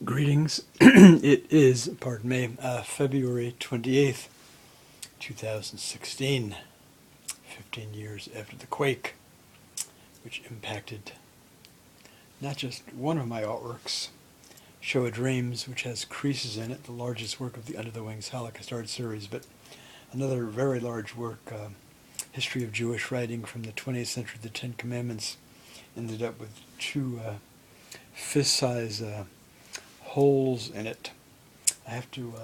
Greetings. It is, pardon me, February 28th, 2016, 15 years after the quake, which impacted not just one of my artworks, Show of Dreams, which has creases in it, the largest work of the Under the Wings Holocaust art series, but another very large work, History of Jewish Writing from the 20th century, the Ten Commandments, ended up with two fist-size holes in it. I have to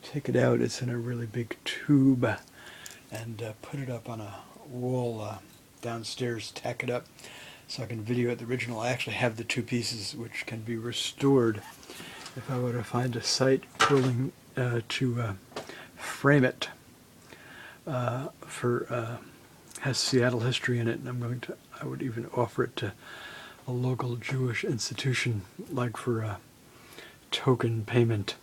take it out. It's in a really big tube, and put it up on a wall downstairs, tack it up so I can video it. The original, I actually have the two pieces which can be restored if I were to find a site willing to frame it. Has Seattle history in it, and I would even offer it to a local Jewish institution, like for a token payment,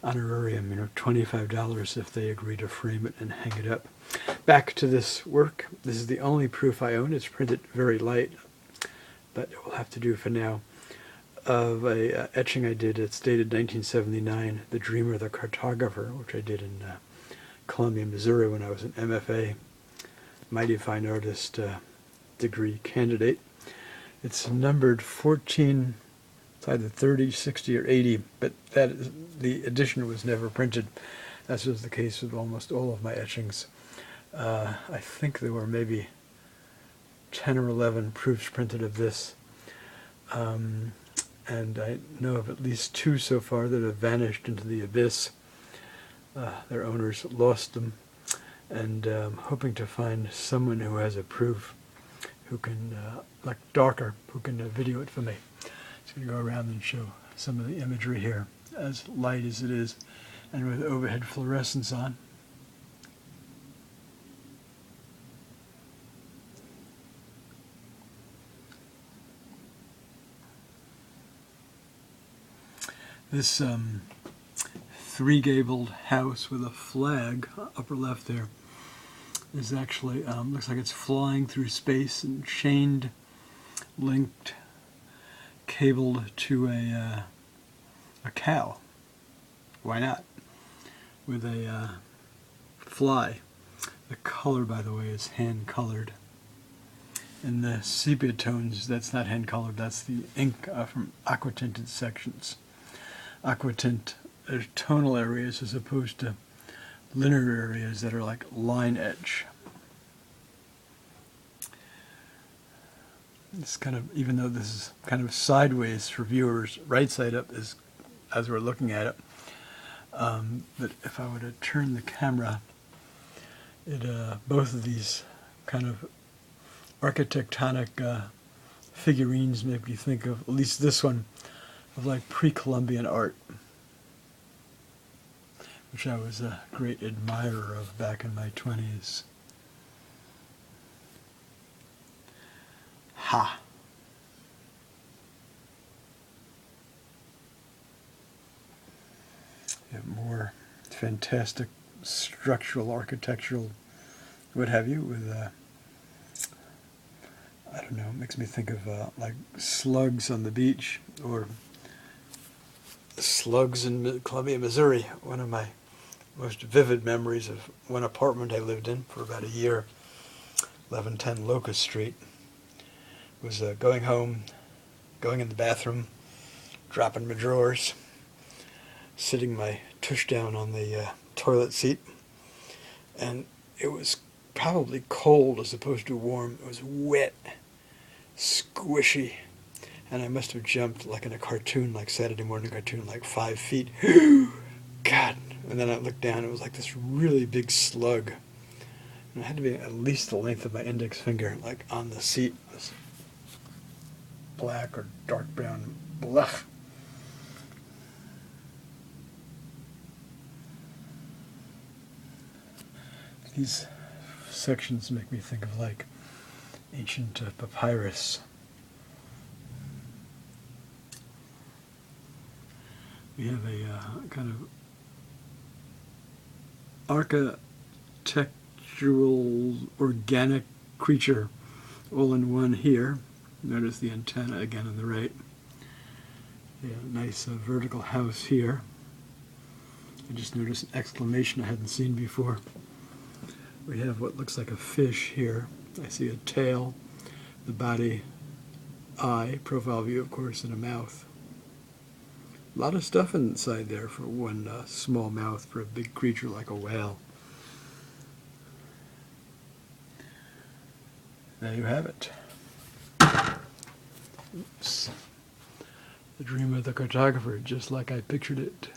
honorarium, $25 if they agree to frame it and hang it up. Back to this work. This is the only proof I own. It's printed very light, but it will have to do for now, of a etching I did. It's dated 1979, The Dreamer, the Cartographer, which I did in Columbia, Missouri when I was an MFA, Mighty Fine Artist degree candidate. It's numbered 14, it's either 30, 60, or 80, but the edition was never printed, as was the case with almost all of my etchings. I think there were maybe 10 or 11 proofs printed of this, and I know of at least two so far that have vanished into the abyss. Their owners lost them, and hoping to find someone who has a proof, who can, like darker, who can video it for me. It's going to go around and show some of the imagery here, as light as it is, and with overhead fluorescence on. This three-gabled house with a flag, upper left there, is actually, looks like it's flying through space and chained, linked, cabled to a cow. Why not? With a fly. The color, by the way, is hand-colored. In the sepia tones, that's not hand-colored, that's the ink from aquatinted sections. Aquatint are tonal areas as opposed to linear areas that are like line edge. It's kind of, even though this is kind of sideways for viewers, right side up is as we're looking at it. But if I were to turn the camera, both of these kind of architectonic figurines make me think of, at least this one, of like pre-Columbian art, which I was a great admirer of back in my 20s. Ha! You have more fantastic structural, architectural, what have you, with, I don't know, it makes me think of like slugs on the beach, or slugs in Columbia, Missouri. One of my most vivid memories of one apartment I lived in for about a year, 1110 Locust Street, was going home, going in the bathroom, dropping my drawers, sitting my tush down on the toilet seat, and it was probably cold as opposed to warm. It was wet, squishy, and I must have jumped like in a cartoon, like Saturday morning cartoon, like 5 feet. God! And then I looked down, it was like this really big slug. And it had to be at least the length of my index finger, like on the seat. This black or dark brown blech. These sections make me think of like ancient papyrus. We have a kind of architectural, organic creature all in one here. Notice the antenna again on the right. Yeah, nice vertical house here. I just noticed an exclamation I hadn't seen before. We have what looks like a fish here. I see a tail, the body, eye, profile view, of course, and a mouth. A lot of stuff inside there for one small mouth for a big creature like a whale. There you have it. Oops. The dream of the cartographer, just like I pictured it.